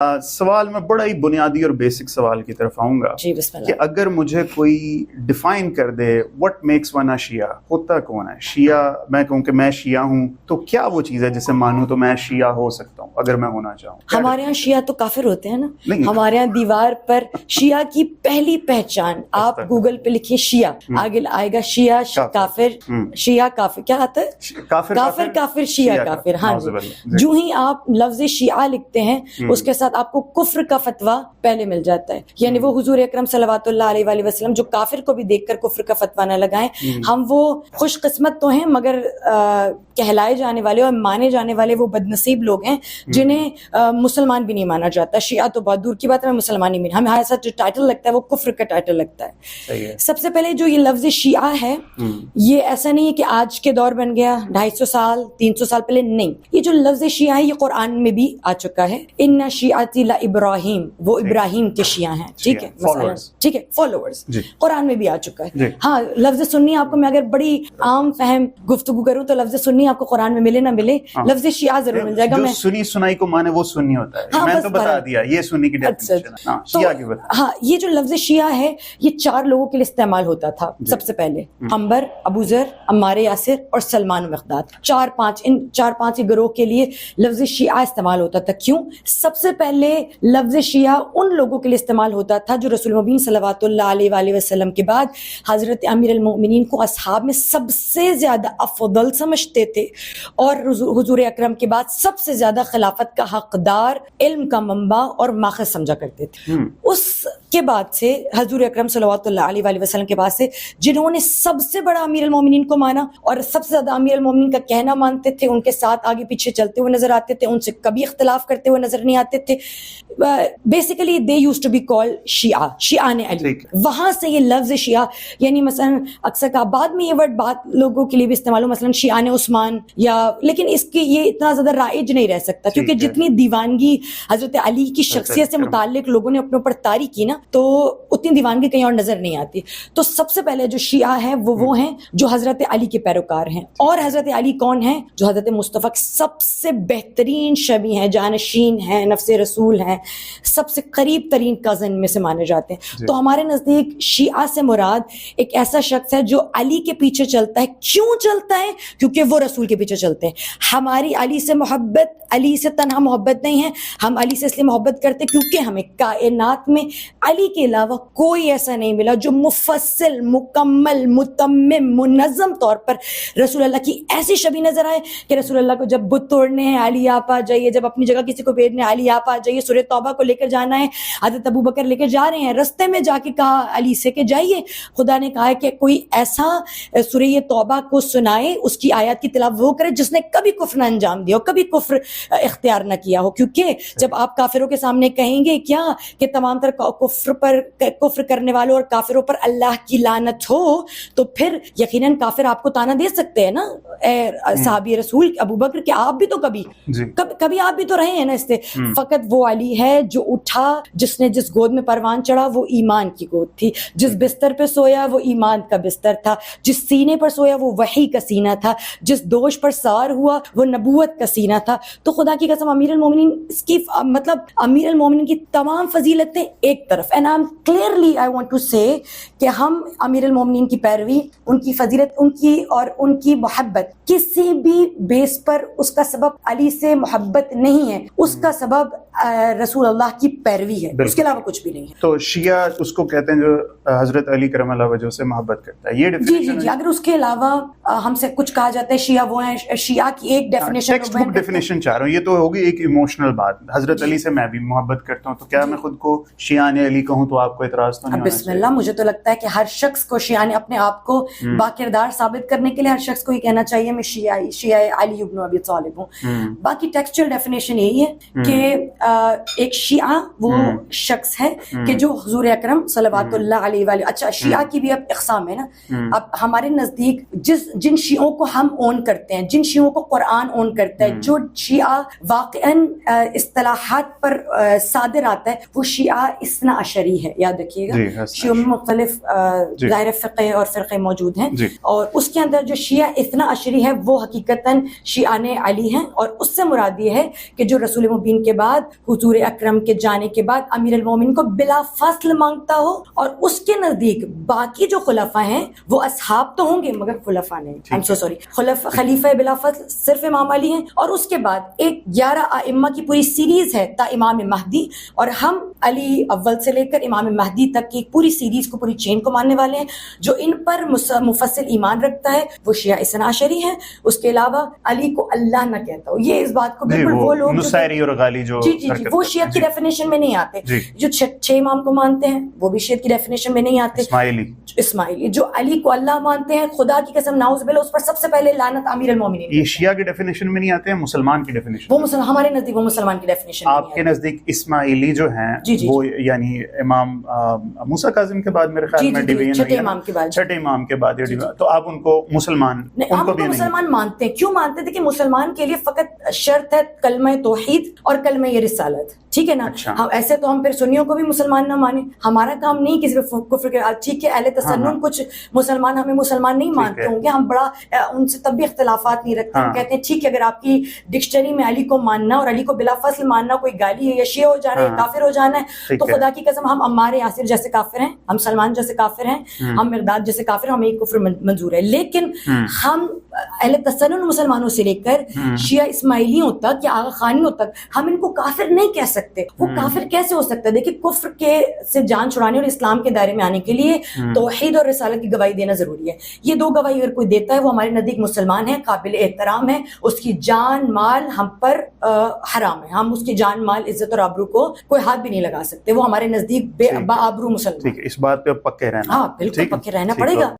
سوال میں بڑا ہی بنیادی اور بیسک سوال کی طرف آؤں گا جی بسم اللہ. کہ اگر مجھے کوئی ڈیفائن کر دے وٹ میکس ون اے شیعہ، ہوتا کون ہے شیعہ؟ میں کہوں کہ میں شیعہ ہوں تو کیا وہ چیز ہے جسے مانوں تو میں شیعہ ہو سکتا ہوں اگر میں ہونا چاہوں؟ ہمارے یہاں شیعہ تو کافر ہوتے ہیں نا. نہیں. ہمارے یہاں دیوار پر شیعہ کی پہلی پہچان آپ گوگل پہ لکھیے شیعہ، آگے آئے گا شیعہ کافر، شیعہ کافر، کیا آتا ہے؟ کافر کافر شیعہ کافر. ہاں جی، جو ہی آپ لفظ شیعہ لکھتے ہیں اس کے ساتھ آپ کو کفر کا فتویٰ پہلے مل جاتا ہے. یعنی وہ حضور اکرم صلوات اللہ علیہ وآلہ وسلم جو کافر کو بھی دیکھ کر کفر کا فتویٰ نہ لگائیں. ہم وہ خوش قسمت تو ہیں مگر کہلائے جانے والے اور مانے جانے والے وہ بد نصیب لوگ ہیں جنہیں مسلمان بھی نہیں مانا جاتا. شیعہ تو بہت دور کی بات ہے، مسلمان ہی نہیں. ہمیں ایسا جو ٹائٹل لگتا ہے وہ کفر کا ٹائٹل لگتا ہے. سب سے پہلے جو یہ لفظ شیعہ ہے یہ ایسا نہیں ہے کہ آج کے دور بن گیا 250 سال 300 سال پہلے، نہیں. یہ جو لفظ شیعہ ہے یہ قرآن میں بھی آ چکا ہے. ان شیعتی ابراہیم، وہ ابراہیم کے شیعہ ہیں. ٹھیک ہے، ٹھیک ہے، فالوورز قرآن میں بھی آ چکا ہے. ہاں، لفظ سنی آپ کو میں اگر بڑی عام فہم گفتگو کروں تو لفظ سنی آپ کو قرآن میں ملے نہ ملے، لفظ شیعہ ضرور مل جائے گا. میں سنی سنائی کو مانے وہ سنی ہوتا ہے، میں تو بتا دیا یہ سنی کی ڈیفینیشن ہے. شیعہ کی بتا. ہاں، یہ جو لفظ شیعہ ہے یہ 4 لوگوں کے لیے استعمال ہوتا تھا. سب سے پہلے عنبر، ابو ذر، عمار یاسر اور سلمان و مقداد، 4-5 گروہ کے لیے لفظ شیعہ استعمال ہوتا تھا. کیوں؟ سب سے پہلے لفظ شیعہ ان لوگوں کے لیے استعمال ہوتا تھا جو رسول مبین صلوات اللہ علیہ وآلہ وسلم کے بعد حضرت امیر المؤمنین کو اصحاب میں سب سے زیادہ افضل سمجھتے تھے اور حضور اکرم کے بعد سب سے زیادہ خلافت کا حقدار، علم کا منبع اور ماخذ سمجھا کرتے تھے. اس کے بعد سے حضور اکرم صلوات اللہ علیہ وآلہ وسلم کے بعد سے جنہوں نے سب سے بڑا امیر المؤمنین کو مانا اور سب سے زیادہ امیر المؤمنین کا کہنا مانتے تھے، ان کے ساتھ آگے پیچھے چلتے ہوئے نظر آتے تھے، ان سے کبھی اختلاف کرتے ہوئے نظر نہیں آتے تھے. Basically they used to be called شیعہ، شیعان علی. وہاں سے یہ لفظ شیعہ، یعنی مثلا اکثر کا بعد میں یہ ورڈ بات لوگوں کے لیے بھی استعمال ہو، مثلا شیعان عثمان، یا لیکن اس کی یہ اتنا زیادہ رائج نہیں رہ سکتا کیونکہ جتنی دیوانگی حضرت علی کی شخصیت سے متعلق لوگوں نے اپنے اوپر طاری کی نا تو اتنی دیوانگی کہیں اور نظر نہیں آتی. تو سب سے پہلے جو شیعہ ہیں وہ ہیں جو حضرت علی کے پیروکار ہیں. اور حضرت علی کون ہیں؟ جو حضرت مصطفیٰ سب سے بہترین شبیہ ہیں، جانشین ہیں، نفس رسول ہیں، سب سے قریب ترین کزن میں سے مانے جاتے ہیں. تو ہمارے نزدیک شیعہ سے مراد ایک ایسا شخص ہے جو علی کے پیچھے چلتا ہے. کیوں چلتا ہے؟ کیونکہ وہ رسول کے پیچھے چلتے ہیں. ہماری علی سے محبت، علی سے تنہا محبت نہیں ہے، ہم علی سے اس لیے محبت کرتے کیونکہ ہمیں کائنات میں علی کے علاوہ کوئی ایسا نہیں ملا جو مفصل، مکمل، متمم، منظم طور پر رسول اللہ کی ایسی شبیہ نظر آئے کہ رسول اللہ کو جب بت توڑنے ہیں علی آپ آ جائیے، جب اپنی جگہ کسی کو بھیجنے علی آپ آ جائیے، سورہ توبہ کو لے کر جانا ہے، حضرت ابو بکر لے کر جا رہے ہیں، رستے میں جا کے کہا علی سے کہ جائیے. خدا نے کہا ہے کہ کوئی ایسا سورہ توبہ کو سنائے، اس کی آیات کی تلاوت وہ کرے جس نے کبھی کفر نہ انجام دیا ہو، کبھی کفر اختیار نہ کیا ہو. کیونکہ جب آپ کافروں کے سامنے کہیں گے کیا کہ تمام تر کفر کرنے والوں اور کافروں پر اللہ کی لعنت ہو، تو پھر یقیناً کافر آپ کو تانا دے سکتے ہیں نا، اے صحابی رسول ابو بکر کہ آپ بھی تو کبھی آپ بھی تو رہے ہیں نا اس سے. فقط وہ علی ہے جو اٹھا، جس نے جس گود میں پروان چڑھا وہ ایمان کی گود تھی، جس بستر پہ سویا وہ ایمان کا بستر تھا، جس سینے پر سویا وہ وحی کا سینہ تھا، جس دوش پر سوار ہوا وہ نبوت کا سینہ تھا. تو خدا کی قسم امیر المومنین اس کی مطلب امیر المومنین کی تمام فضیلتیں ایک طرف، and I am clearly I want to say کہ ہم امیر المومنین کی پیروی، ان کی فضیلت، ان کی اور ان کی محبت کسی بھی بیس پر اس کا سبب علی سے محبت نہیں ہے، اس کا سبب رسول اللہ کی پیروی ہے، اس کے علاوہ کچھ بھی نہیں ہے. تو شیعہ اس کو کہتے ہیں جو حضرت علی کرم اللہ وجہ سے محبت کرتا ہے، یہ جی. اگر اس کے علاوہ ہم سے کچھ کہا جاتا ہے شیعہ وہ ہیں، شیعہ کی ایک ڈیفینیشن ٹیکسٹ بک ڈیفینیشن چاہ رہا ہوں، یہ تو ہوگی ایک ایموشنل بات. حضرت علی سے میں بھی محبت کرتا ہوں، تو کیا میں خود کو شیعان علی کہوں تو آپ کو اعتراض تو نہیں؟ بسم اللہ. مجھے تو لگتا ہے کہ ہر شخص کو شیعان اپنے آپ کو باکردار ثابت کرنے کے لیے ہر شخص کو یہ کہنا چاہیے میں شیعہ علی ابن ابی طالب ہوں. باقی ٹیکسچوئل ڈیفینیشن یہی ہے کہ ایک شیعہ وہ شخص ہے کہ جو حضور اکرم صلوات اللہ علیہ وآلہ. اچھا، شیعہ کی بھی اب اقسام ہے نا. اب ہمارے نزدیک جن شیعوں کو ہم اون کرتے ہیں، جن شیعوں کو قرآن اون کرتا ہے، جو شیعہ واقعاً اصطلاحات پر صادر آتا ہے، وہ شیعہ اثنا عشری ہے. یاد رکھیے گا شیعوں میں مختلف ظاہر فقہ اور فرقے موجود ہیں، اور اس کے اندر جو شیعہ اثنا عشری ہے وہ حقیقتاً شیعان علی ہیں. اور اس سے مراد یہ ہے کہ جو رسول مبین کے بعد حضور اکرم کے جانے کے بعد امیر المومنین کو بلا فاصل مانگتا ہو, اور اس کے نزدیک باقی جو خلفاء ہیں وہ اصحاب تو ہوں گے مگر خلفاء نہیں, I'm so sorry, خلیفہ بلا فاصل صرف امام علی ہیں. اور اس کے بعد ایک 11 ائمہ کی پوری سیریز ہے تا امام مہدی, اور ہم علی اول سے لے کر امام مہدی تک کی پوری سیریز کو, پوری چین کو ماننے والے ہیں. جو ان پر مفصل ایمان رکھتا ہے وہ شیعہ اثنا عشری ہیں. اس کے علاوہ علی کو اللہ نہ کہتا ہو, یہ اس بات کو بالکل وہ لوگ نصیری اور غالی جو جی وہ شیعت کی ڈیفینیشن میں نہیں آتے. جو 6 امام کو مانتے ہیں وہ بھی شیعت کی ڈیفینیشن میں نہیں آتے. اسماعیلی جو علی کو اللہ مانتے ہیں, خدا کی قسم نعوذ باللہ, اس پر سب سے پہلے لعنت امیر المومنین. یہ شیعہ کی ڈیفینیشن میں نہیں آتے ہیں, مسلمان کی ڈیفینیشن. وہ ہمارے نزدیک وہ مسلمان کی ڈیفینیشن. آپ کے نزدیک اسماعیلی جو ہیں وہ یعنی امام موسیٰ کاظم کے بعد میرے خیال میں ڈیویژن 6 امام کے بعد, 6 امام کے بعد, تو آپ ان کو مسلمان, ان کو بھی مسلمان مانتے ہیں. کیوں مانتے تھے کہ مسلمان کے لیے فقط شرط ہے کلمہ توحید اور کلمہ رسالت, ٹھیک ہے نا. ہم ایسے تو ہم پھر سنیوں کو بھی مسلمان نہ مانیں, ہمارا کام نہیں کسی پہ کفر کے. ٹھیک ہے اہل تسنن کچھ مسلمان ہمیں مسلمان نہیں مانتے ہوں گے, ہم بڑا ان سے تب بھی اختلافات نہیں رکھتے. ہم کہتے ہیں ٹھیک ہے اگر آپ کی ڈکشنری میں علی کو ماننا اور علی کو بلا فصل ماننا کوئی گالی ہے یا شیعہ ہو جانا ہے, کافر ہو جانا ہے, تو خدا کی قسم ہم عمار یاسر جیسے کافر ہیں, ہم سلمان جیسے کافر ہیں, ہم مقداد جیسے کافر ہیں, ہمیں یہ کفر منظور ہے. لیکن ہم اہل تسنن مسلمانوں سے لے کر شیعہ اسماعیلیوں تک یا آغا خانیوں تک ہم ان کو کافر نہیں کہہ سکتے. وہ کافر کیسے ہو سکتا ہے؟ دیکھیں کفر کے سے جان چھڑانے اور اسلام کے دائرے میں آنے کے لیے توحید اور رسالت کی گواہی دینا ضروری ہے. یہ 2 گواہی اگر کوئی دیتا ہے وہ ہمارے نزدیک مسلمان ہے, قابل احترام ہے, اس کی جان مال ہم پر حرام ہے, ہم اس کی جان مال عزت اور آبرو کو کوئی ہاتھ بھی نہیں لگا سکتے. وہ ہمارے نزدیک بے آبرو مسلمان. ٹھیک ہے, اس بات پہ پکے رہنا. ہاں بالکل پکے رہنا پڑے گا.